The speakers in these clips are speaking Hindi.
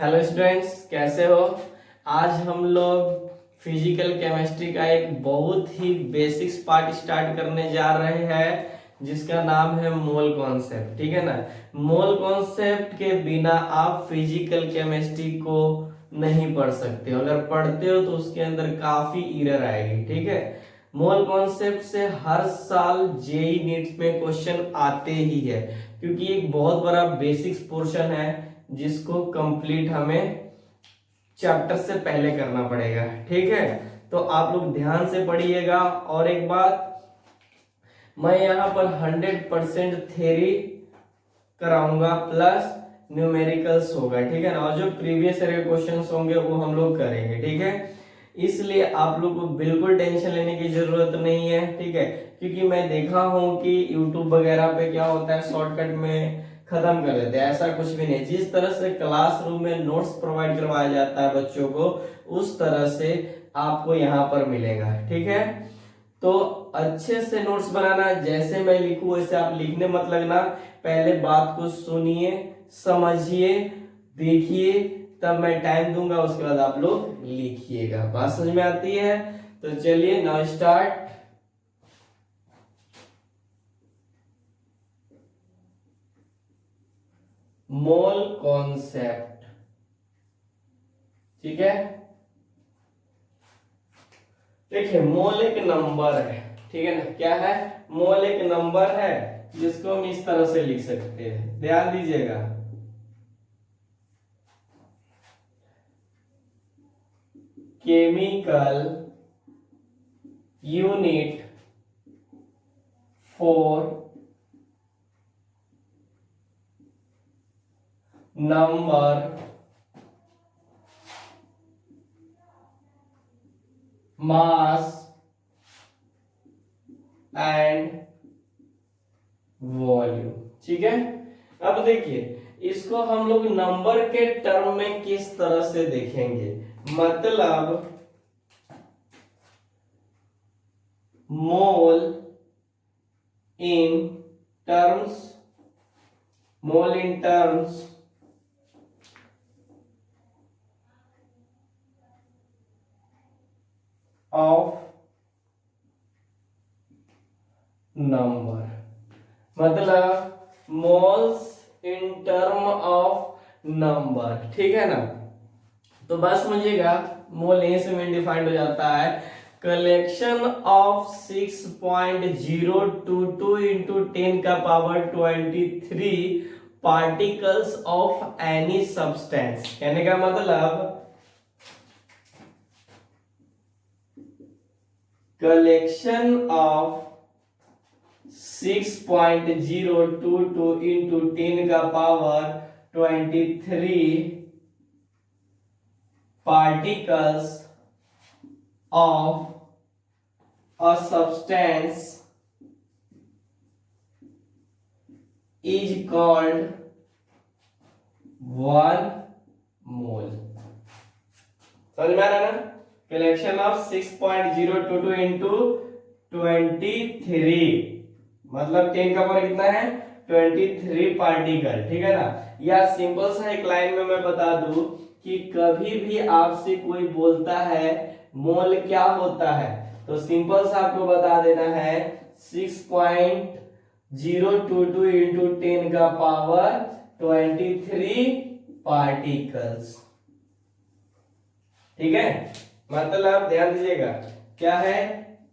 हेलो स्टूडेंट्स, कैसे हो। आज हम लोग फिजिकल केमिस्ट्री का एक बहुत ही बेसिक्स पार्ट स्टार्ट करने जा रहे हैं जिसका नाम है मोल कॉन्सेप्ट। ठीक है ना। मोल कॉन्सेप्ट के बिना आप फिजिकल केमिस्ट्री को नहीं पढ़ सकते हो। अगर पढ़ते हो तो उसके अंदर काफी एरर आएगी। ठीक है। मोल कॉन्सेप्ट से हर साल जेई नीट्स में क्वेश्चन आते ही है, क्योंकि एक बहुत बड़ा बेसिक्स पोर्शन है जिसको कंप्लीट हमें चैप्टर से पहले करना पड़ेगा। ठीक है, तो आप लोग ध्यान से पढ़िएगा। और एक बात, मैं यहाँ पर 100% थ्योरी कराऊंगा प्लस न्यूमेरिकल्स होगा। ठीक है ना। और जो प्रीवियस ईयर के क्वेश्चंस होंगे वो हम लोग करेंगे। ठीक है, इसलिए आप लोग को बिल्कुल टेंशन लेने की जरूरत नहीं है। ठीक है, क्योंकि मैं देखा हूं कि यूट्यूब वगैरह पे क्या होता है, शॉर्टकट में खत्म कर देते हैं। ऐसा कुछ भी नहीं। जिस तरह से क्लासरूम में नोट्स प्रोवाइड करवाया जाता है बच्चों को, उस तरह से आपको यहाँ पर मिलेगा। ठीक है, तो अच्छे से नोट्स बनाना, जैसे मैं लिखूं वैसे आप लिखने मत लगना। पहले बात को सुनिए, समझिए, देखिए, तब मैं टाइम दूंगा, उसके बाद आप लोग लिखिएगा। बात समझ में आती है? तो चलिए नाउ स्टार्ट। Mole concept. ठीक है, देखिए मोल एक नंबर है। ठीक है ना। क्या है? मोल एक नंबर है जिसको हम इस तरह से लिख सकते हैं। ध्यान दीजिएगा, chemical unit for number mass and volume. ठीक है, अब देखिए इसको हम लोग नंबर के टर्म में किस तरह से देखेंगे। मतलब मोल इन टर्म्स ऑफ नंबर, मतलब moles in term of number. ठीक है ना। तो बस समझिएगा, मोल ए से मेन डिफाइंड हो जाता है कलेक्शन ऑफ 6.022 इंटू 10 का power 23 particles of any substance. कहने का मतलब कलेक्शन ऑफ 6.022 इंटू 10 का power 23 particles of a substance is called 1 mole। समझ में आ रहा है ना? कलेक्शन ऑफ 6.022 इंटू 23, मतलब 10 का पावर कितना है? 23 पार्टिकल। ठीक है ना। या सिंपल सा एक लाइन में मैं बता दूं कि कभी भी आपसे कोई बोलता है मोल क्या होता है, तो सिंपल सा आपको बता देना है 6.022 इंटू 10 का पावर 23 पार्टिकल्स। ठीक है, मतलब ध्यान दीजिएगा क्या है,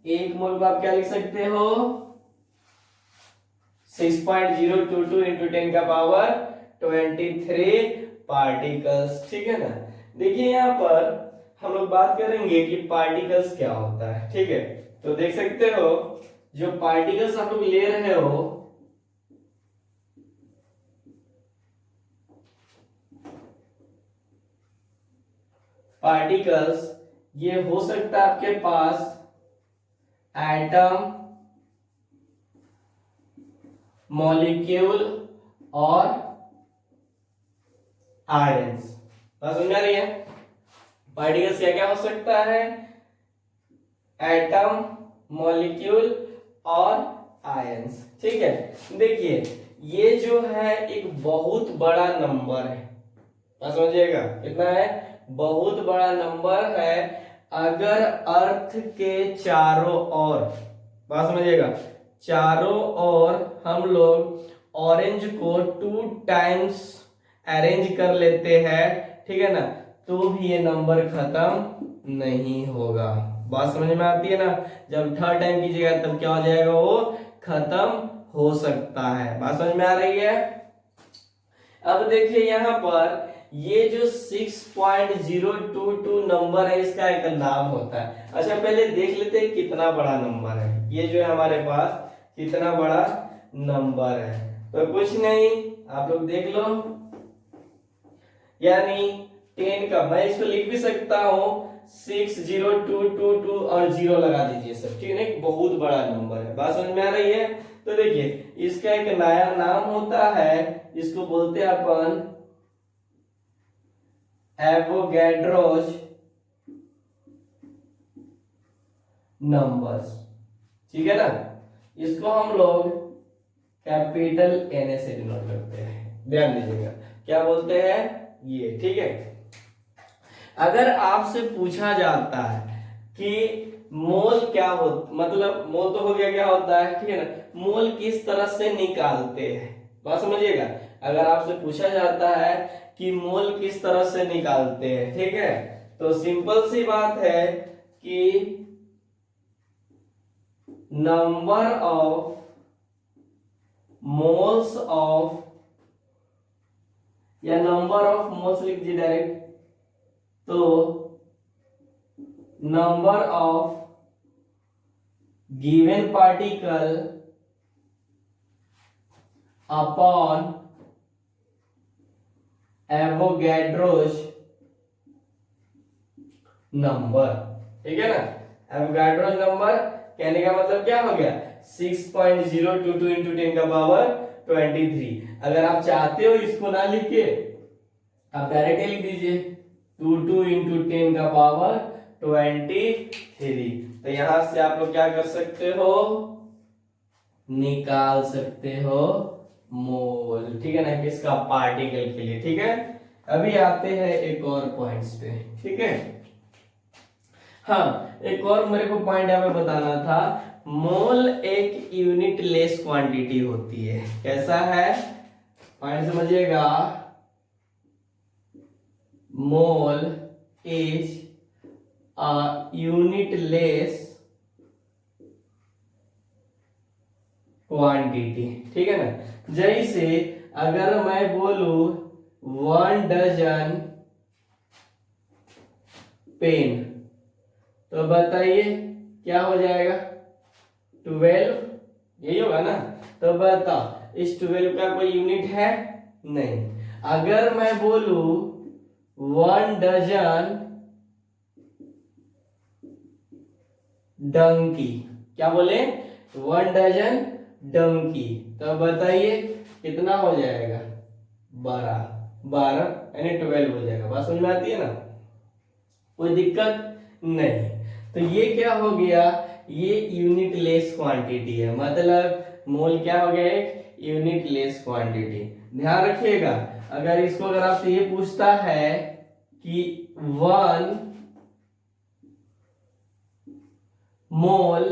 एक मोल को आप क्या लिख सकते हो? 6.022 इंटू 10 का पावर 23 पार्टिकल्स। ठीक है ना। देखिए यहां पर हम लोग बात करेंगे कि पार्टिकल्स क्या होता है। ठीक है, तो देख सकते हो जो पार्टिकल्स आप लोग ले रहे हो, पार्टिकल्स ये हो सकता है आपके पास एटम, मॉलिक्यूल और आयंस। समझ आ रही है? पार्टिकल्स क्या क्या हो सकता है? एटम, मॉलिक्यूल और आयंस। ठीक है, देखिए ये जो है एक बहुत बड़ा नंबर है। बात समझिएगा, कितना है, बहुत बड़ा नंबर है। अगर अर्थ के चारों ओर, बात समझिएगा, चारों ओर हम लोग ऑरेंज को 2 टाइम्स अरेंज कर लेते हैं, ठीक है ना, तो भी ये नंबर खत्म नहीं होगा। बात समझ में आती है ना, जब थर्ड टाइम कीजिएगा तब क्या हो जाएगा, वो खत्म हो सकता है। बात समझ में आ रही है। अब देखिए यहाँ पर ये जो 6.022 नंबर है, इसका एक नाम होता है। अच्छा पहले देख लेते हैं कितना बड़ा नंबर है ये जो है हमारे पास, कितना बड़ा नंबर है। तो कुछ नहीं, आप लोग देख लो, यानी 10 का, मैं इसको लिख भी सकता हूं 60222 और 0 लगा दीजिए सब, ठीक है, एक बहुत बड़ा नंबर है। बात समझ में आ रही है। तो देखिए इसका एक नया नाम होता है, इसको बोलते हैं अपन एवोगैड्रोस नंबर्स, ठीक है ना। इसको हम लोग कैपिटल एन से डिनोट करते हैं, ध्यान दीजिएगा, क्या बोलते हैं ये, ठीक है। अगर आपसे पूछा जाता है कि मोल क्या हो, मतलब मोल तो हो गया क्या होता है, ठीक है ना, मोल किस तरह से निकालते हैं, बात समझिएगा। अगर आपसे पूछा जाता है कि मोल किस तरह से निकालते हैं, ठीक है, तो सिंपल सी बात है कि नंबर ऑफ मोल्स ऑफ, या नंबर ऑफ मोल्स लिख दीजिए डायरेक्ट, तो number of given particle upon Avogadro's number, ठीक है ना। एवोगैड्रोस नंबर कहने का मतलब क्या हो गया, 6.022 इंटू 10 का पावर 23। अगर आप चाहते हो इसको ना लिख के आप डायरेक्ट लिख दीजिए 22 इंटू 10 का पावर 23। तो यहां से आप लोग क्या कर सकते हो, निकाल सकते हो मोल, ठीक है ना, किसका, पार्टिकल के लिए, ठीक है। अभी आते हैं एक और पॉइंट्स पे, ठीक है। हाँ एक और मेरे को पॉइंट यहाँ पे बताना था, मोल एक यूनिट लेस क्वांटिटी होती है, कैसा है, पॉइंट समझिएगा। Mole is a unit less quantity, ठीक है ना। जैसे अगर मैं बोलू 1 डजन पेन, तो बताइए क्या हो जाएगा, 12, यही होगा ना। तो बताओ इस 12 का कोई यूनिट है नहीं। अगर मैं बोलू 1 डजन डंकी, क्या बोले, 1 डजन डंकी, तो बताइए कितना हो जाएगा, 12, 12 यानी 12 हो जाएगा। बात समझ में आती है ना, कोई दिक्कत नहीं। तो ये क्या हो गया, ये यूनिट लेस क्वांटिटी है, मतलब मोल क्या हो गया, एक यूनिट लेस क्वांटिटी। ध्यान रखिएगा, अगर इसको अगर आपसे ये पूछता है कि 1 मोल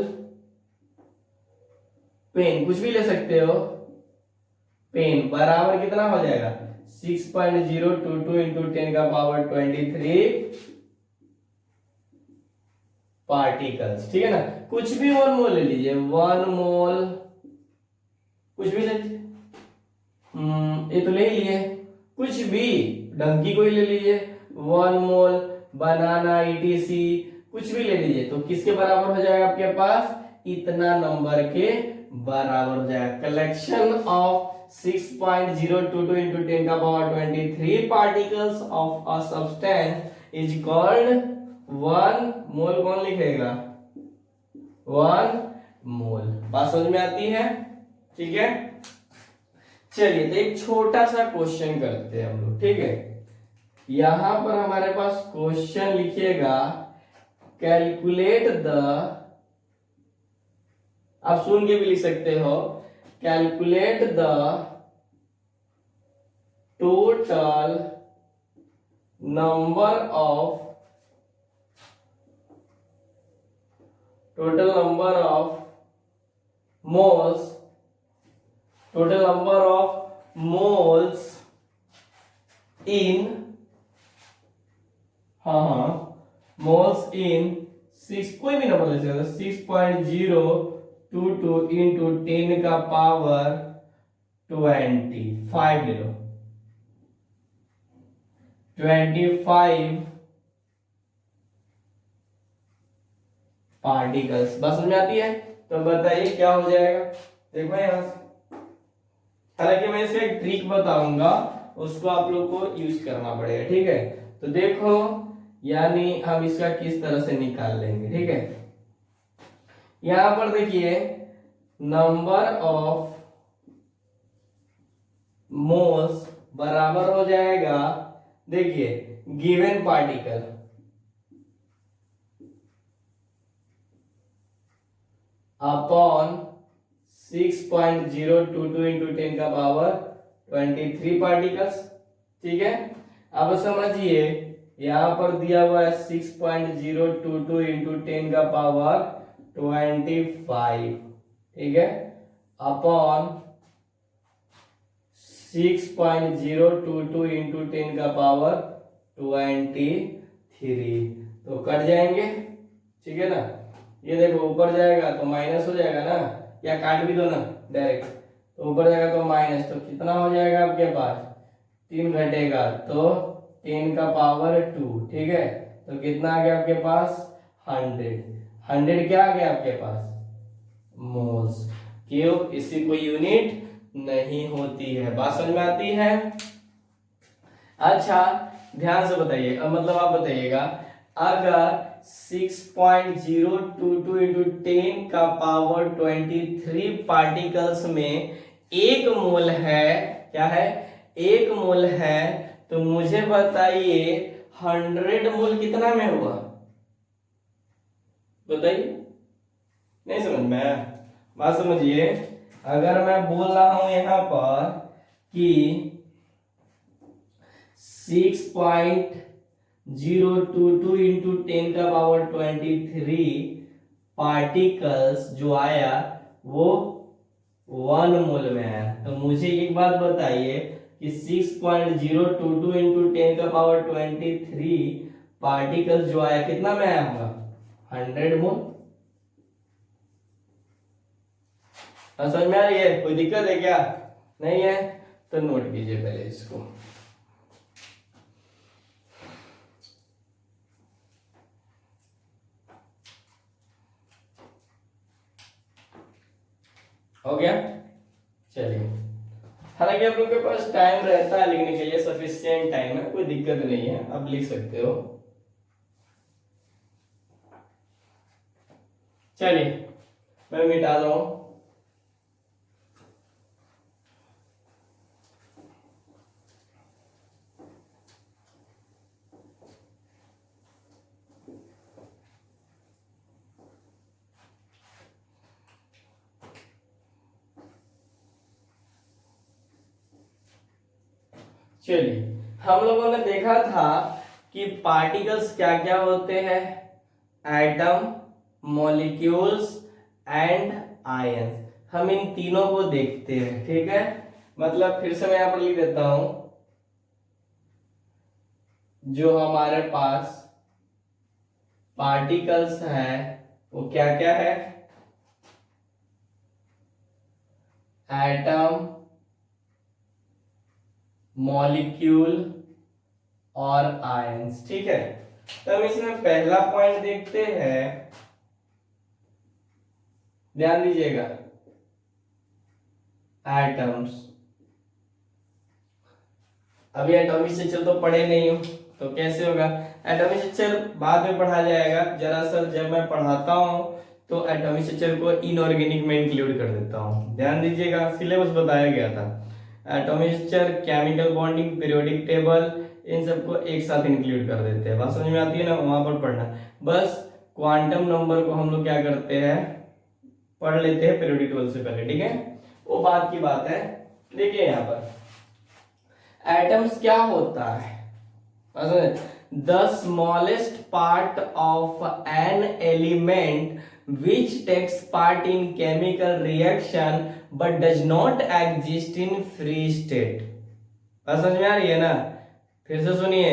पेन, कुछ भी ले सकते हो, पेन बराबर कितना हो जाएगा, 6.022 इंटू 10 का पावर 23 पार्टिकल्स, ठीक है ना। कुछ भी वन मोल ले लीजिए, 1 मोल, कुछ भी ले लीजिए, ये तो ले लिए, कुछ भी डंकी को ही ले लीजिए, 1 मोल बनाना ईटीसी, कुछ भी ले लीजिए, तो किसके बराबर हो जाएगा आपके पास, इतना नंबर के बराबर हो जाएगा। कलेक्शन ऑफ 6.022 into 10 का power 23 particles of a substance is called 1 मोल। कौन लिखेगा, 1 मोल। बात समझ में आती है, ठीक है। चलिए तो एक छोटा सा क्वेश्चन करते हैं हम लोग, ठीक है। यहां पर हमारे पास क्वेश्चन लिखिएगा, कैलकुलेट द, आप सुन के भी लिख सकते हो, calculate the total number of total number of moles total number of moles in moles in 6, कोई भी नंबर ले सकते हो, 6.022 इंटू 10 का पावर 25 ले लो, 25 पार्टिकल्स। बस समझ में आती है? तो बताइए क्या हो जाएगा। देखो यहां से, हालांकि मैं इसका एक ट्रिक बताऊंगा, उसको आप लोग को यूज करना पड़ेगा, ठीक है। तो देखो, यानी हम इसका किस तरह से निकाल लेंगे, ठीक है। यहां पर देखिए, नंबर ऑफ मोल्स बराबर हो जाएगा, देखिए, गिवन पार्टिकल अपॉन 6.022 इंटू 10 का पावर 23 पार्टिकल्स, ठीक है। अब समझिए, यहां पर दिया हुआ है 6.022 इंटू 10 का पावर 25, ठीक है, अपॉन 6.022 इंटू 10 का पावर 23, तो कट जाएंगे, ठीक है ना। ये देखो, ऊपर जाएगा तो माइनस हो जाएगा ना, या काट भी दो ना डायरेक्ट, तो ऊपर जाएगा तो माइनस, तो कितना हो जाएगा आपके पास, 3 घटेगा तो 10 का पावर 2, ठीक है। तो कितना आ गया आपके पास, 100 क्या आ गया आपके पास, मोल्स। क्यों, इसकी कोई यूनिट नहीं होती है। बात समझ में आती है? अच्छा, ध्यान से बताइए, अब मतलब आप बताइएगा, अगर 6.022 इंटू 10 का पावर 23 पार्टिकल्स में एक मोल है, क्या है, एक मोल है, तो मुझे बताइए 100 मोल कितना में हुआ, बताइए। नहीं समझ में? बात समझिए, अगर मैं बोल रहा हूं यहां पर कि 6.022 इंटू 10 का पावर 23 पार्टिकल्स जो आया वो 1 मोल में आया, तो मुझे एक बात बताइए कि 6.022 इंटू 10 का पावर 23 पार्टिकल्स जो आया कितना में आया होगा, 100 मोल। समझ में आ रही है? कोई दिक्कत है क्या? नहीं है तो नोट कीजिए पहले इसको। हो गया? चलिए, हालांकि आप लोग के पास टाइम रहता है लिखने के लिए, सफिशिएंट टाइम है, कोई दिक्कत नहीं है, आप लिख सकते हो। चलिए, मैं मिटा रहा हूं। चलिए, हम लोगों ने देखा था कि पार्टिकल्स क्या क्या होते हैं, एटम, मॉलिक्यूल्स एंड आयंस। हम इन तीनों को देखते हैं, ठीक है। मतलब फिर से मैं यहां पर लिख देता हूं, जो हमारे पास पार्टिकल्स हैं वो क्या क्या है, एटम, मॉलिक्यूल और आयंस, ठीक है। तो हम इसमें पहला पॉइंट देखते हैं, ध्यान दीजिएगा, एटम्स। अभी एटॉमिक स्ट्रक्चर तो पढ़े नहीं हो, तो कैसे होगा, एटॉमिक स्ट्रक्चर बाद में पढ़ा जाएगा। दरअसल जब मैं पढ़ाता हूं तो एटॉमिक स्ट्रक्चर को इनऑर्गेनिक में इंक्लूड कर देता हूं, ध्यान दीजिएगा, सिलेबस बताया गया था। Atomic structure, chemical bonding, periodic table, इन सबको एक साथ इंक्लूड कर देते हैं। बात समझ में आती है ना, वहां पर पढ़ना। बस क्वांटम नंबर को हम लोग क्या करते हैं, पढ़ लेते हैं पीरियोडिक टेबल से पहले, ठीक है, वो बात की बात है। देखिए यहाँ पर एटम्स क्या होता है, the smallest part of an element which takes part in chemical reaction but does not exist in free state। बात समझ में आ रही है ना? फिर से सुनिए,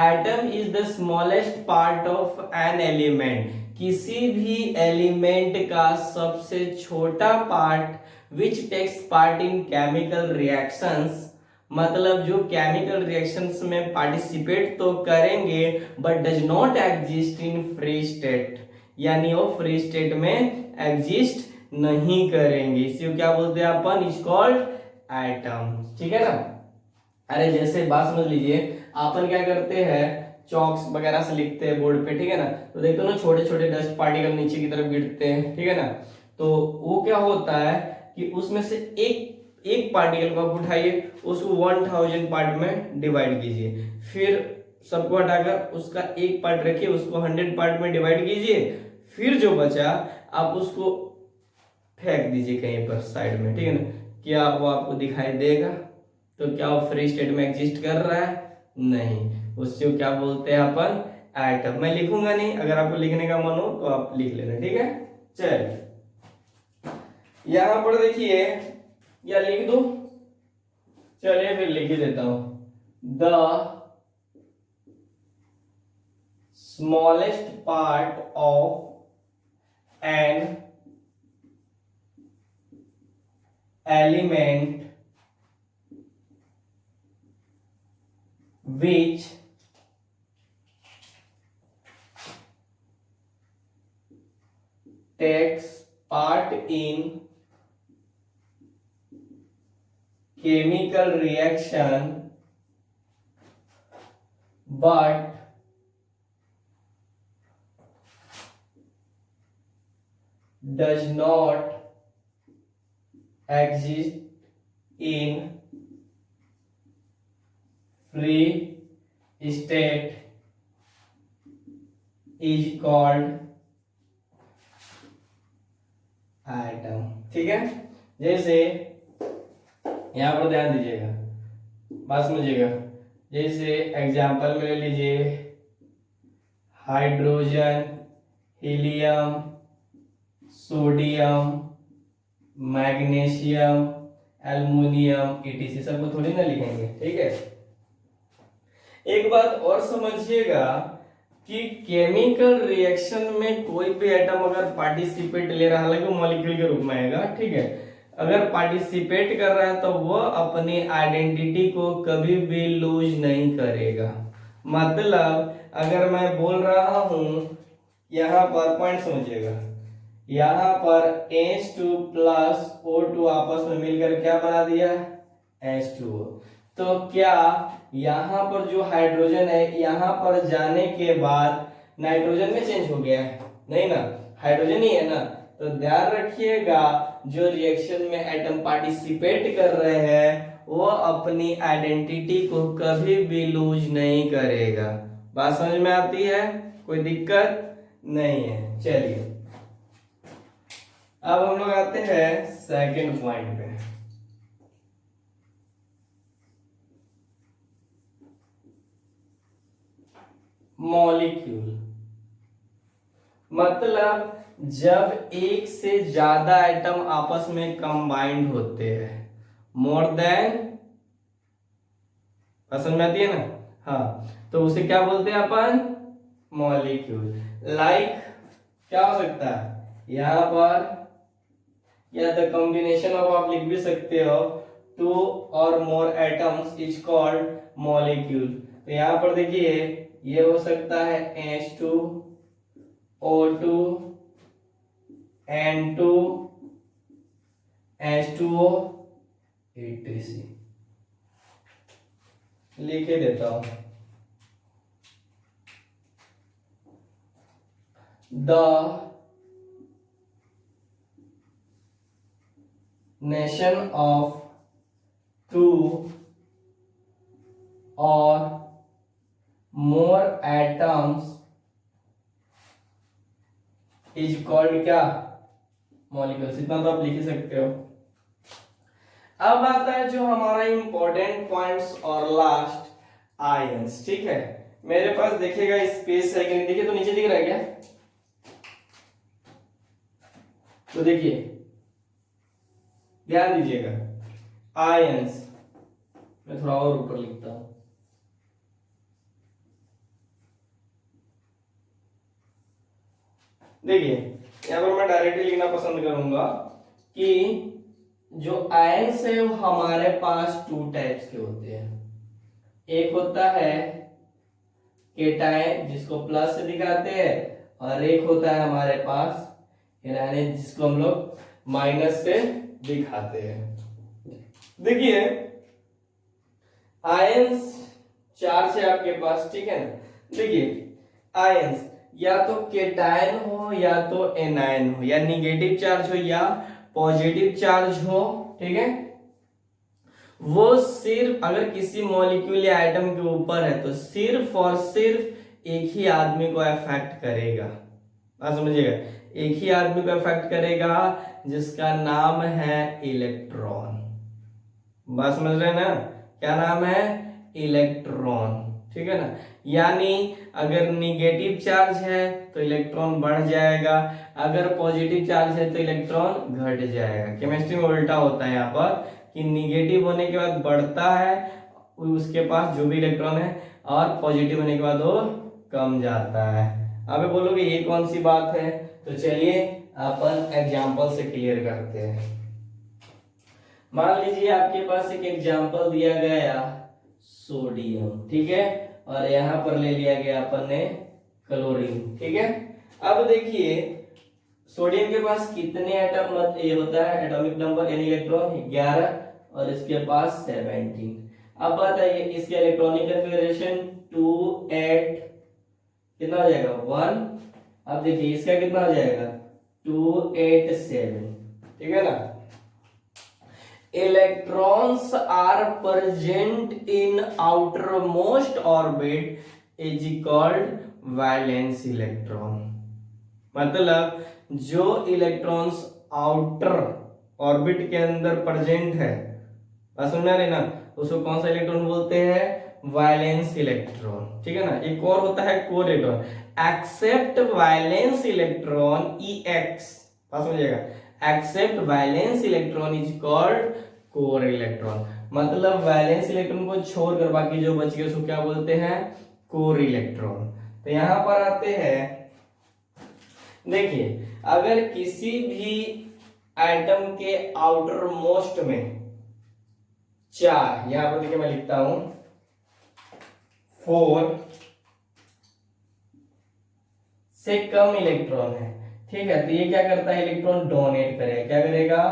atom is the smallest part of an element, किसी भी एलिमेंट का सबसे छोटा part which takes part in chemical reactions, मतलब जो केमिकल रिएक्शंस में पार्टिसिपेट तो करेंगे but does not exist in free state, यानी वो फ्री स्टेट में एग्जिस्ट नहीं करेंगे, इसी क्या बोलते हैं अपन, इज कॉल्ड एटम। ठीक है ना? अरे जैसे बात समझ लीजिए, अपन क्या करते हैं, चॉक्स वगैरह से लिखते हैं बोर्ड पे, ठीक है ना, तो देखते हो ना छोटे छोटे डस्ट पार्टिकल नीचे की तरफ गिरते हैं, ठीक है ना, तो वो क्या होता है कि उसमें से एक पार्टिकल को आप उठाइए, उसको 1000 पार्ट में डिवाइड कीजिए, फिर सबको हटाकर उसका एक पार्ट रखिए, उसको 100 पार्ट में डिवाइड कीजिए, फिर जो बचा आप उसको फेंक दीजिए कहीं पर साइड में, ठीक है ना, क्या वो आपको दिखाई देगा? तो क्या वो फ्री स्टेट में एग्जिस्ट कर रहा है? नहीं, उससे क्या बोलते हैं अपन, एटम। मैं लिखूंगा नहीं, अगर आपको लिखने का मन हो तो आप लिख लेना, ठीक है। चलिए यहां पर देखिए, या लिख दो, चलिए फिर लिख ही देता हूं, the smallest part of an element which takes part in chemical reaction but does not exist in free state is called atom। ठीक है, जैसे यहां पर ध्यान दीजिएगा, बात समझिएगा, जैसे एग्जांपल में ले लीजिए hydrogen, helium, sodium, magnesium, aluminium, etc, सबको थोड़ी ना लिखेंगे, ठीक है। एक बात और समझिएगा कि केमिकल रिएक्शन में कोई भी एटम अगर पार्टिसिपेट ले रहा है, हालांकि मॉलिक्यूल के रूप में आएगा, ठीक है, अगर पार्टिसिपेट कर रहा है तो वो अपनी आइडेंटिटी को कभी भी लूज नहीं करेगा। मतलब अगर मैं बोल रहा हूं यहाँ पर, पॉइंट समझिएगा, यहाँ पर H2 प्लस O2 आपस में मिलकर क्या बना दिया, H2O, तो क्या यहाँ पर जो हाइड्रोजन है यहाँ पर जाने के बाद नाइट्रोजन में चेंज हो गया है? नहीं ना, हाइड्रोजन ही है ना। तो ध्यान रखिएगा, जो रिएक्शन में एटम पार्टिसिपेट कर रहे हैं वो अपनी आइडेंटिटी को कभी भी लूज नहीं करेगा। बात समझ में आती है? कोई दिक्कत नहीं है। चलिए अब हम लोग आते हैं सेकंड पॉइंट पे। मॉलिक्यूल मतलब जब एक से ज्यादा एटम आपस में कंबाइंड होते हैं, मोर देन, समझ में आती है ना, हाँ, तो उसे क्या बोलते हैं अपन, मॉलिक्यूल। लाइक क्या हो सकता है यहां पर, या द कॉम्बिनेशन ऑफ, आप लिख भी सकते हो, 2 और मोर एटम्स इज कॉल्ड मॉलिक्यूल। तो यहां पर देखिए ये हो सकता है H2, O2, N2, H2O, etc। लिख ही देता हूं, द नेशन ऑफ 2 और मोर एटम्स इज कॉल्ड क्या, मॉलिक्यूल्स। इतना तो आप लिख ही सकते हो। अब आता है जो हमारा इंपॉर्टेंट पॉइंट्स और लास्ट, आयंस। ठीक है, मेरे पास देखिएगा स्पेस है कि नहीं, देखिए तो नीचे दिख रहा है क्या? तो देखिए ध्यान दीजिएगा, आयंस, मैं थोड़ा और ऊपर लिखता हूं। देखिए यहां पर मैं डायरेक्टली लिखना पसंद करूंगा कि जो आयंस है वो हमारे पास टू टाइप्स के होते हैं। एक होता है केटायन जिसको प्लस से दिखाते हैं, और एक होता है हमारे पास यानी जिसको हम लोग माइनस से दिखाते हैं। देखिए आयंस चार्ज है आपके पास, ठीक है ना। देखिए आयंस या तो केटायन हो या तो एनायन हो, या निगेटिव चार्ज हो या पॉजिटिव चार्ज हो, ठीक है। वो सिर्फ अगर किसी मॉलिक्यूल या एटम के ऊपर है तो सिर्फ और सिर्फ एक ही आदमी को अफेक्ट करेगा। बात समझिएगा, एक ही आदमी को अफेक्ट करेगा जिसका नाम है इलेक्ट्रॉन। बात समझ रहे हैं ना, क्या नाम है? इलेक्ट्रॉन, ठीक है ना। यानी अगर निगेटिव चार्ज है तो इलेक्ट्रॉन बढ़ जाएगा, अगर पॉजिटिव चार्ज है तो इलेक्ट्रॉन घट जाएगा। केमिस्ट्री में उल्टा होता है यहाँ पर कि निगेटिव होने के बाद बढ़ता है उसके पास जो भी इलेक्ट्रॉन है, और पॉजिटिव होने के बाद वो कम जाता है। अब बोलोगे ये कौन सी बात है, तो चलिए अपन एग्जांपल से क्लियर करते हैं। मान लीजिए आपके पास एक एग्जांपल दिया गया सोडियम, ठीक है, और यहां पर ले लिया गया अपन ने क्लोरीन, ठीक है। अब देखिए सोडियम के पास कितने एटम ये होता है, एटॉमिक नंबर यानी इलेक्ट्रॉन 11, और इसके पास 17। अब बताइए इसके इलेक्ट्रॉनिक कॉन्फ़िगरेशन 2 8 कितना हो जाएगा 1। अब देखिए इसका कितना हो जाएगा 2 8 7, ठीक है ना। Electrons are present in outermost orbit is called valence electron। मतलब जो इलेक्ट्रॉन्स आउटर ऑर्बिट के अंदर प्रेजेंट है, समझ में आ रही ना, उसको कौन सा इलेक्ट्रॉन बोलते हैं? वैलेंस इलेक्ट्रॉन, ठीक है ना। एक और होता है core electron, except valence electron EX, समझिएगा, except valence electron is called core electron. मतलब वैलेंस इलेक्ट्रॉन को छोड़कर बाकी जो बच गए उसको क्या बोलते हैं? Core electron. तो यहां पर आते हैं, देखिए अगर किसी भी एटम के आउटर मोस्ट में 4, यहां पर देखिए मैं लिखता हूं 4 से कम इलेक्ट्रॉन है, ठीक है, तो ये क्या करता है? इलेक्ट्रॉन डोनेट करेगा। क्या करेगा?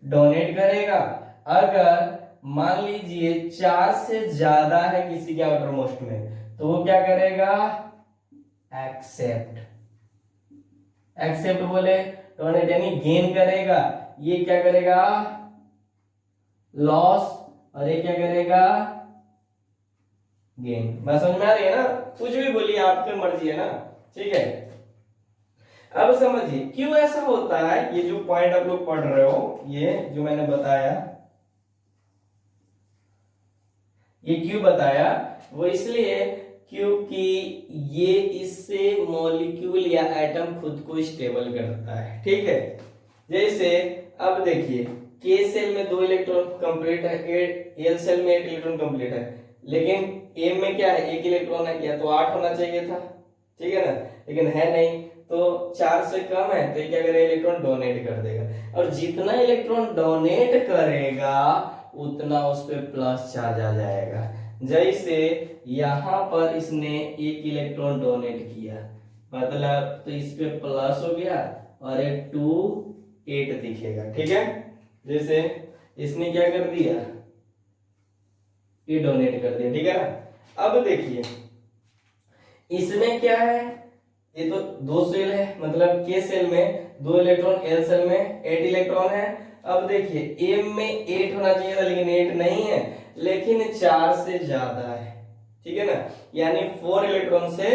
डोनेट करेगा। अगर मान लीजिए 4 से ज्यादा है किसी के आउटर मोस्ट में, तो वो क्या करेगा? एक्सेप्ट। एक्सेप्ट बोले डोनेट यानी गेन करेगा, ये क्या करेगा? लॉस, और ये क्या करेगा? गेन। बात समझ में आ रही है ना? कुछ भी बोलिए, आपकी मर्जी है ना, ठीक है। अब समझिए क्यों ऐसा होता है। ये जो पॉइंट आप लोग पढ़ रहे हो, ये जो मैंने बताया, ये क्यों बताया? वो इसलिए क्योंकि ये इससे मॉलिक्यूल या एटम खुद को स्टेबल करता है, ठीक है। जैसे अब देखिए के सेल में 2 इलेक्ट्रॉन कंप्लीट है, एल सेल में 1 इलेक्ट्रॉन कंप्लीट है, लेकिन एम में क्या है? 1 इलेक्ट्रॉन है, या तो 8 होना चाहिए था, ठीक है ना, लेकिन है नहीं, तो 4 से कम है, तो ये क्या करेगा? इलेक्ट्रॉन डोनेट कर देगा, और जितना इलेक्ट्रॉन डोनेट करेगा उतना उस पर प्लस चार्ज आ जाएगा। जैसे यहां पर इसने 1 इलेक्ट्रॉन डोनेट किया, मतलब तो इस पे प्लस हो गया, और एक 2 8 दिखेगा, ठीक है। जैसे इसने क्या कर दिया? ये डोनेट कर दिया, ठीक है ना। अब देखिए इसमें क्या है? ये तो 2 सेल है, मतलब के सेल में 2 इलेक्ट्रॉन, एल सेल में 8 इलेक्ट्रॉन है। अब देखिए एम में 8 होना चाहिए था, लेकिन 8 नहीं है, लेकिन 4 से ज्यादा है, ठीक है ना, यानी 4 इलेक्ट्रॉन से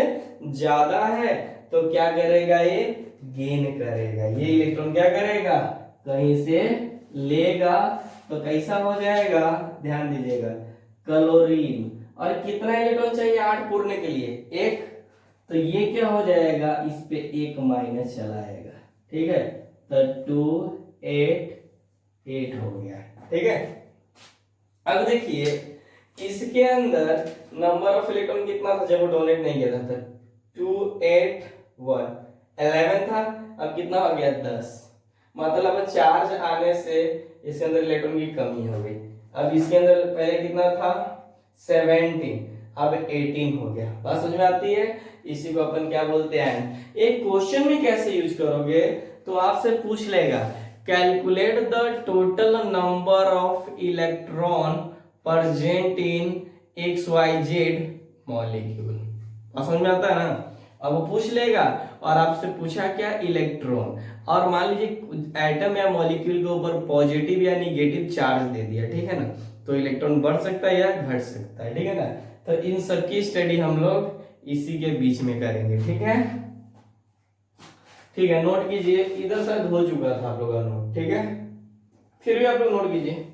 ज्यादा है, तो क्या करेगा? ये गेन करेगा। ये इलेक्ट्रॉन क्या करेगा? कहीं से लेगा, तो कैसा हो जाएगा? ध्यान दीजिएगा, क्लोरीन, और कितना इलेक्ट्रॉन चाहिए 8 पूरने के लिए? एक। तो ये क्या हो जाएगा, इस पे एक माइनस चला आएगा, ठीक है। तो 2 8 8 हो गया, ठीक है। अब देखिए इसके अंदर नंबर ऑफ इलेक्ट्रॉन कितना था जब वो डोनेट नहीं किया था? 2 8 1 11 था। अब कितना हो गया? 10। मतलब चार्ज आने से इसके अंदर इलेक्ट्रॉन की कमी हो गई। अब इसके अंदर पहले कितना था? 17, अब 18 हो गया। बात समझ में आती है? इसी को अपन क्या बोलते हैं। एक क्वेश्चन में कैसे यूज करोगे, तो आपसे पूछ लेगा calculate the total number of electron present in XYZ molecule. समझ में आता है ना? अब वो पूछ लेगा और आपसे पूछा क्या? इलेक्ट्रॉन। और मान लीजिए एटम या मॉलिक्यूल के ऊपर पॉजिटिव या निगेटिव चार्ज दे दिया, ठीक है ना, तो इलेक्ट्रॉन बढ़ सकता है या घट सकता है, ठीक है ना। तो इन सब की स्टडी हम लोग इसी के बीच में करेंगे, ठीक है। ठीक है, नोट कीजिए। इधर शायद हो चुका था आप लोगों का नोट, ठीक है, फिर भी आप लोग नोट कीजिए।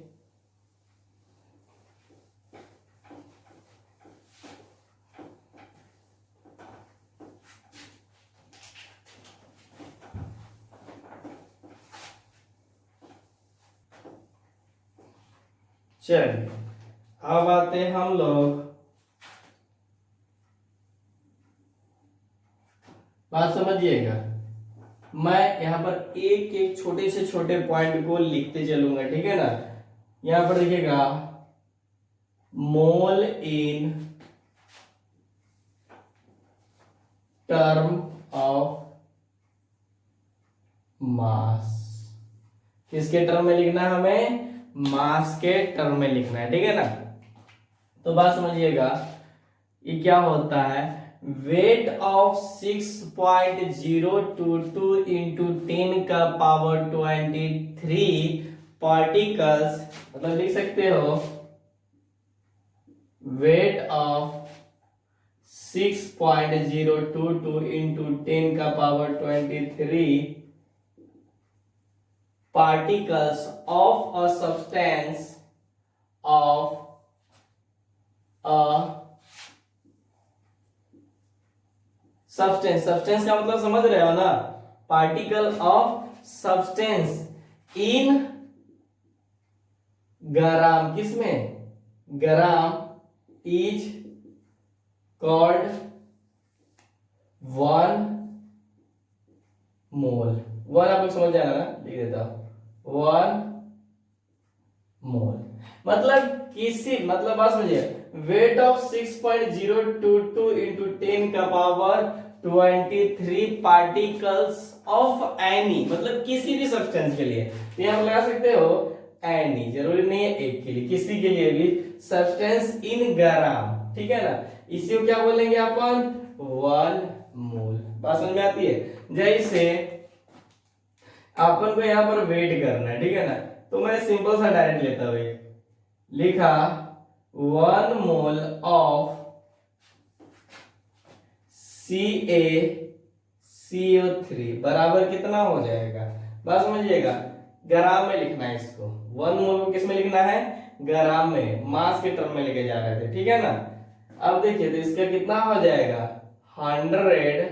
चलिए अब आते हैं हम लोग, बात समझिएगा। मैं यहाँ पर एक एक छोटे से छोटे पॉइंट को लिखते चलूंगा, ठीक है ना। यहाँ पर देखिएगा मोल इन टर्म ऑफ मास, किसके टर्म में लिखना है? हमें मास के टर्म में लिखना है, ठीक है ना। तो बात समझिएगा, ये क्या होता है? वेट ऑफ 6.022 इंटू 10 का पावर 23 पार्टिकल्स, मतलब लिख सकते हो वेट ऑफ 6.022 इंटू 10 का power 23 particles of a substance of a substance का मतलब समझ रहे हो ना? पार्टिकल ऑफ सब्सटेंस इन ग्राम, किसमें? ग्राम इज कॉल्ड 1 मोल। 1 आप लोग समझ जाएगा ना, लिख देता हूं 1 मोल। मतलब किसी, मतलब बात समझिए, वेट ऑफ 6.022 इंटू 10 का पावर 23 पार्टिकल्स ऑफ एनी, मतलब किसी भी सब्सटेंस के लिए। तो यहां लगा सकते हो एनी, जरूरी नहीं है एक के लिए, किसी के लिए भी सब्सटेंस इन ग्राम, ठीक है ना। इसी को क्या बोलेंगे अपन? 1 मोल। बात समझ में आती है? जैसे अपन को यहाँ पर वेट करना है, ठीक है ना, तो मैं सिंपल सा डायरेक्ट लेता हूं, लिखा 1 मोल ऑफ CaCO3 बराबर कितना हो जाएगा? बात समझिएगा, ग्राम में लिखना है इसको। 1 मोल को किस में लिखना है? ग्राम में, मास के टर्म में लेके जा रहे थे, ठीक है ना। अब देखिए तो इसका कितना हो जाएगा? 100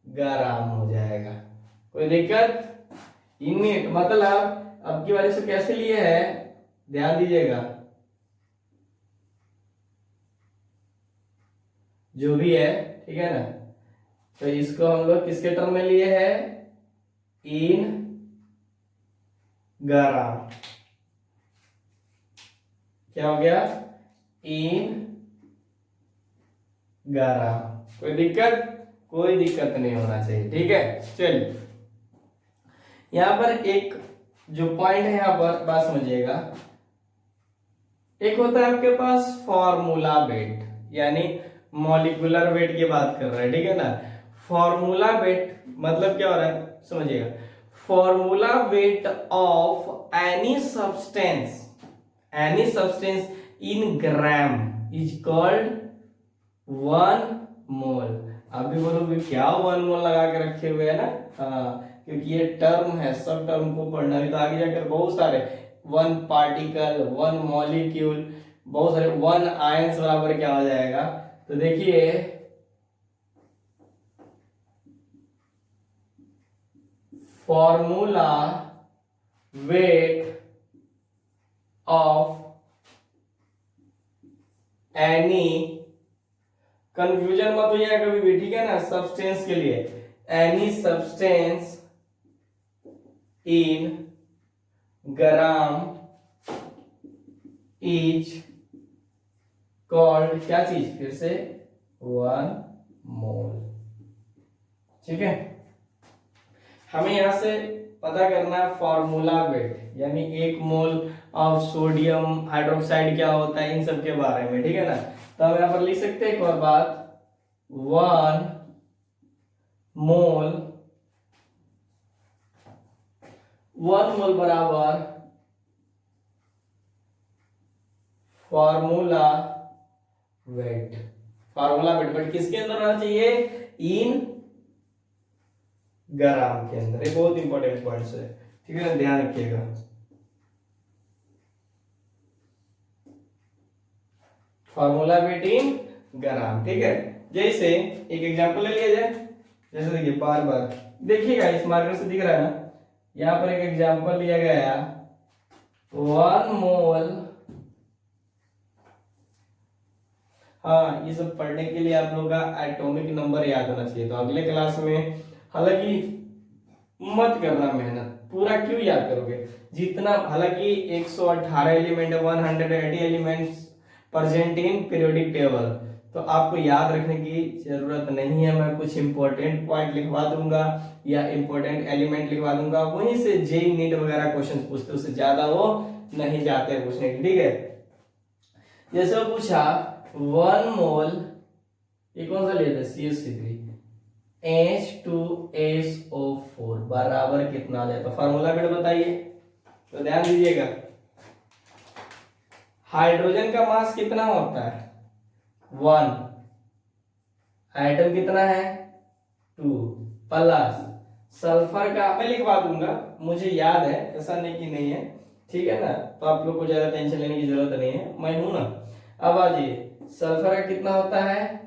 ग्राम हो जाएगा। कोई दिक्कत? यूनिट मतलब अब की बार से कैसे लिए है, ध्यान दीजिएगा, जो भी है, ठीक है ना। तो इसको हम लोग किसके टर्म में लिए है? इन ग्राम। क्या हो गया? इन ग्राम। कोई दिक्कत? कोई दिक्कत नहीं होना चाहिए, ठीक है। चलिए यहां पर एक जो पॉइंट है, यहां पर बात समझिएगा, एक होता है आपके पास फॉर्मूला वेट, यानी मॉलिक्यूलर वेट की बात कर रहे हैं, ठीक है ना। फॉर्मूला वेट मतलब क्या हो रहा है, समझिएगा। Formula weight of any substance in gram is called 1 मोल। आप भी बोलोगे क्या 1 मोल लगा के रखे हुए है ना? हाँ, क्योंकि ये टर्म है, सब टर्म को पढ़ना है तो आगे जाकर बहुत सारे 1 पार्टिकल, 1 मॉलिक्यूल, बहुत सारे 1 आयंस बराबर क्या हो जाएगा, तो देखिए formula weight of any, confusion मत होइएगा कभी भी, ठीक है ना, सब्सटेंस के लिए, any substance in gram is called क्या चीज, फिर से 1 मोल। ठीक है, हमें यहां से पता करना है फॉर्मूला वेट, यानी 1 मोल ऑफ सोडियम हाइड्रोक्साइड क्या होता है, इन सब के बारे में, ठीक है ना। तो हम यहां पर लिख सकते हैं एक और बात, 1 मोल, 1 मोल बराबर formula wait, formula wait, but किसके अंदर रहना चाहिए, इन ग्राम के अंदर। ये बहुत इंपॉर्टेंट पॉइंट है, ठीक है ना, ध्यान रखिएगा। फॉर्मूला वेट इन ग्राम, ठीक है। जैसे एक एग्जांपल ले लिया जाए, जैसे देखिए बार बार देखिएगा, इस मार्कर से दिख रहा है ना, यहाँ पर एक एग्जांपल लिया गया 1 मोल। हाँ, ये सब पढ़ने के लिए आप लोगों का एटॉमिक नंबर याद होना चाहिए, तो अगले क्लास में, हालांकि मत करना मेहनत, पूरा क्यों याद करोगे, जितना, हालांकि 118 element, 180 elements present in periodic table, तो आपको याद रखने की जरूरत नहीं है। मैं कुछ इंपॉर्टेंट पॉइंट लिखवा दूंगा या इंपॉर्टेंट एलिमेंट लिखवा दूंगा, वहीं से जेई नीट वगैरह क्वेश्चन पूछते, उससे ज्यादा वो नहीं जाते पूछने की, ठीक है। जैसे वो पूछा 1 मोल, ये कौन सा लिया था, CH3, H2SO4 बराबर कितना आ जाए, तो फार्मूला बेटा बताइए, तो ध्यान दीजिएगा। हाइड्रोजन का मास कितना होता है, 1, एटम कितना है, 2, प्लस सल्फर का मैं लिखवा दूंगा, मुझे याद है, ऐसा नहीं कि नहीं है, ठीक है ना, तो आप लोग को ज्यादा टेंशन लेने की जरूरत नहीं है, मैं हूं ना। अब आ जाइए, सल्फर का कितना होता है,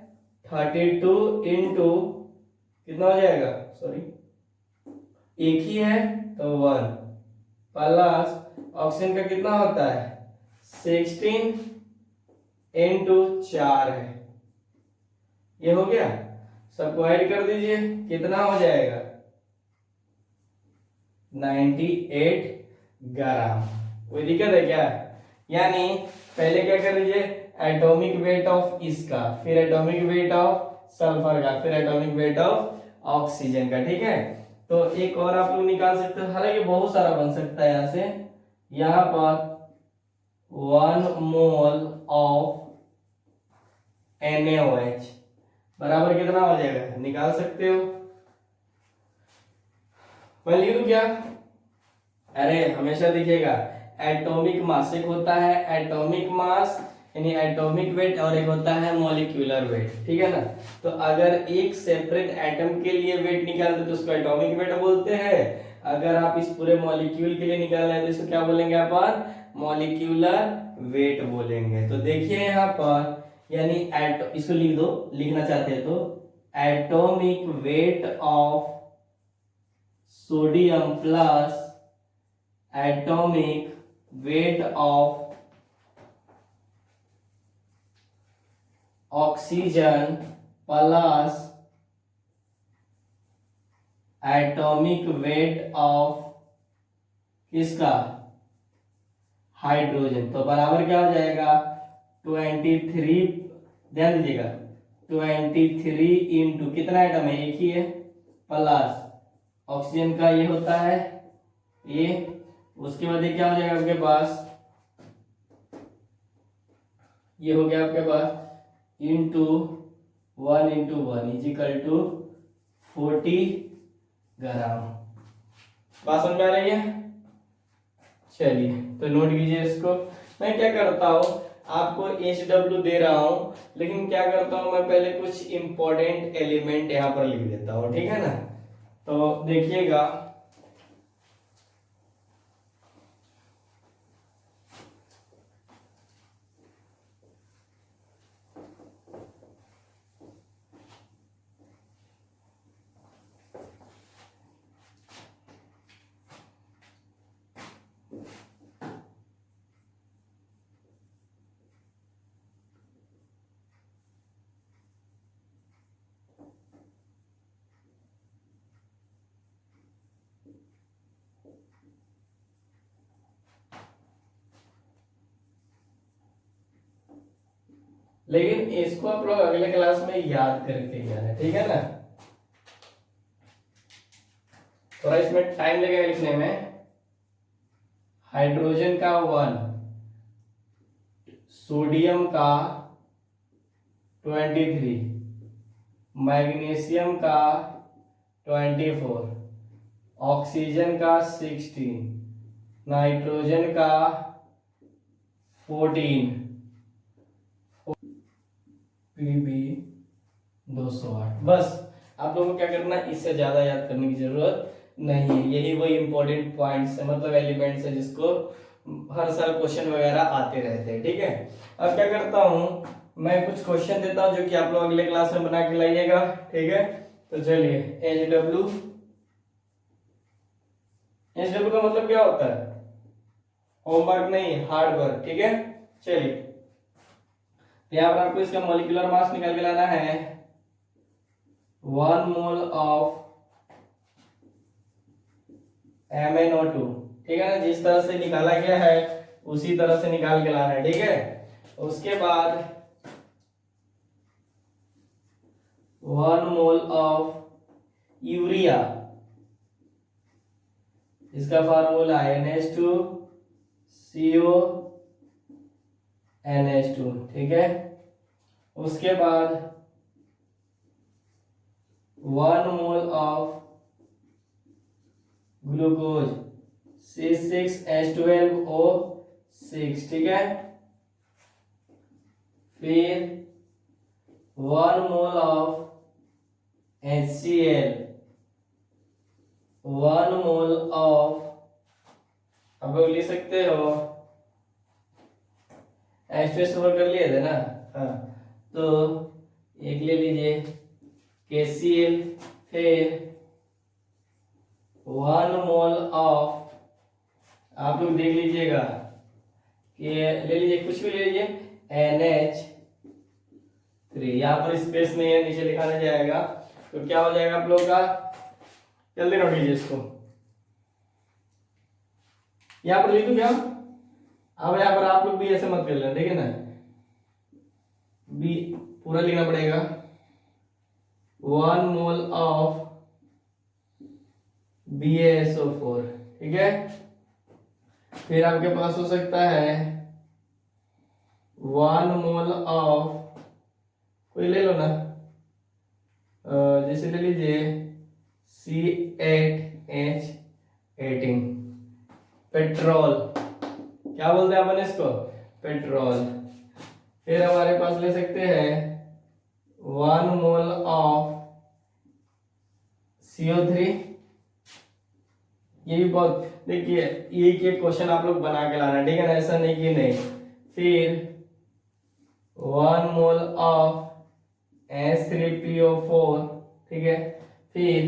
32 इंटू कितना हो जाएगा, सॉरी एक ही है तो 1, प्लस ऑक्सीजन का कितना होता है, 16 इंटू 4 है, ये हो गया, सबको ऐड कर दीजिए, कितना हो जाएगा, 98 ग्राम। कोई दिक्कत है क्या, यानी पहले क्या कर लीजिए, एटॉमिक वेट ऑफ इसका, फिर एटॉमिक वेट ऑफ सल्फर का, फिर एटॉमिक वेट ऑफ ऑक्सीजन का, ठीक है। तो एक और आप लोग निकाल सकते हो, हालांकि बहुत सारा बन सकता है यहां से, यहां पर 1 मोल ऑफ NaOH बराबर कितना हो जाएगा, निकाल सकते हो, मैं लिख दूं क्या, अरे हमेशा देखिएगा, एटॉमिक मास एक होता है, एटॉमिक मास यानी एटॉमिक वेट, और एक होता है मॉलिक्यूलर वेट, ठीक है ना। तो अगर एक सेपरेट एटम के लिए वेट निकालते तो उसको एटॉमिक वेट बोलते हैं, अगर आप इस पूरे मॉलिक्यूल के लिए निकाल रहे हैं तो इसको क्या बोलेंगे अपन, मॉलिक्यूलर वेट बोलेंगे। तो देखिए यहाँ पर, यानी इसको लिख दो, लिखना चाहते हैं तो, atomic weight of sodium plus atomic weight of oxygen plus atomic weight of किसका, हाइड्रोजन, तो बराबर क्या हो जाएगा, 23, ध्यान दीजिएगा, 23 इंटू कितना एटम है, एक ही है, प्लस ऑक्सीजन का ये होता है ये, उसके बाद ये क्या हो जाएगा आपके पास, ये हो गया आपके पास into 1 into 1 is equal to 40 gram. बात समझ में आ रही है, चलिए तो नोट कीजिए इसको। मैं क्या करता हूँ, आपको HW दे रहा हूं, लेकिन क्या करता हूं, मैं पहले कुछ इंपॉर्टेंट एलिमेंट यहां पर लिख देता हूं, ठीक है ना। तो देखिएगा, लेकिन इसको आप लोग अगले क्लास में याद करके जाना, ठीक है ना। थोड़ा इसमें टाइम लगेगा लिखने में। हाइड्रोजन का 1, सोडियम का 23, मैग्नीशियम का 24, ऑक्सीजन का 16, नाइट्रोजन का 14, पीबी 208। बस आप लोगों को क्या करना, इससे ज्यादा याद करने की जरूरत नहीं है। यही वही इंपॉर्टेंट पॉइंट्स है, मतलब एलिमेंट्स है जिसको हर साल क्वेश्चन वगैरह आते रहते हैं, ठीक है। अब क्या करता हूँ, मैं कुछ क्वेश्चन देता हूँ जो कि आप लोग अगले क्लास में बना के लाइएगा, ठीक है। तो चलिए, एच डब्ल्यू का मतलब क्या होता है, होमवर्क नहीं, हार्ड वर्क, ठीक है। चलिए, यहाँ पर आपको इसका मॉलिक्यूलर मास निकाल के लाना है। 1 मोल ऑफ MnO2, ठीक है ना। जिस तरह से निकाला गया है उसी तरह से निकाल के लाना है, ठीक है। उसके बाद 1 मोल ऑफ यूरिया, इसका फार्मूला NH2 CO NH2, ठीक है। उसके बाद 1 मोल ऑफ ग्लूकोज C6H12O6, ठीक है। फिर 1 mole of HCl, 1 mole of, आप लोग लिख सकते हो, H2SO4 कर लिए थे ना, हाँ, तो एक ले लीजिए KCl। फिर 1 मोल ऑफ, आप लोग देख लीजिएगा कि ले लीजिए, कुछ भी ले लीजिए, NH3। यहाँ पर स्पेस नहीं है, नीचे लिखा नहीं जाएगा, तो क्या हो जाएगा आप लोगों का, जल्दी नोट कीजिए इसको। यहाँ पर लिखो क्या, अब यहाँ पर आप लोग भी ऐसे मत कर लेना, ठीक है ना, बी पूरा लिखना पड़ेगा। 1 मोल ऑफ BaSO4, ठीक है। फिर आपके पास हो सकता है 1 मोल ऑफ, कोई ले लो ना, जैसे ले लीजिए C8H18, पेट्रोल, क्या बोलते हैं अपन इसको, पेट्रोल। फिर हमारे पास ले सकते हैं 1 मोल ऑफ CO3। ये भी बहुत, देखिए एक एक क्वेश्चन आप लोग बना के लाना, ठीक है ना, ऐसा नहीं कि नहीं। फिर 1 मोल ऑफ H3PO4, ठीक है। फिर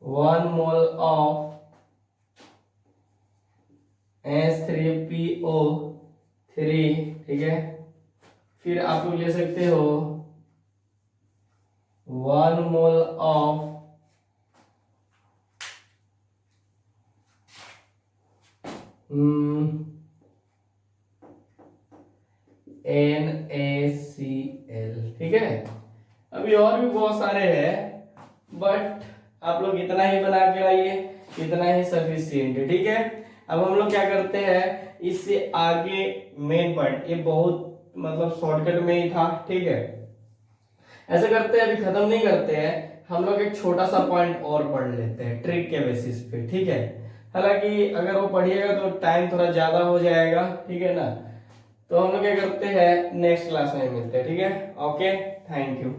1 मोल ऑफ H3PO3, ठीक है। फिर आप लोग ले सकते हो 1 मोल ऑफ NaCl, ठीक है। अभी और भी बहुत सारे हैं, बट आप लोग इतना ही बना के लाइए, इतना ही सफिशिएंट है, ठीक है। अब हम लोग क्या करते हैं, इससे आगे मेन पॉइंट, ये बहुत मतलब शॉर्टकट में ही था, ठीक है। ऐसे करते हैं, अभी खत्म नहीं करते हैं, हम लोग एक छोटा सा पॉइंट और पढ़ लेते हैं ट्रिक के बेसिस पे, ठीक है। हालांकि अगर वो पढ़िएगा तो टाइम थोड़ा ज्यादा हो जाएगा, ठीक है ना। तो हम लोग क्या करते हैं, नेक्स्ट क्लास में मिलते हैं, ठीक है। Okay, thank you.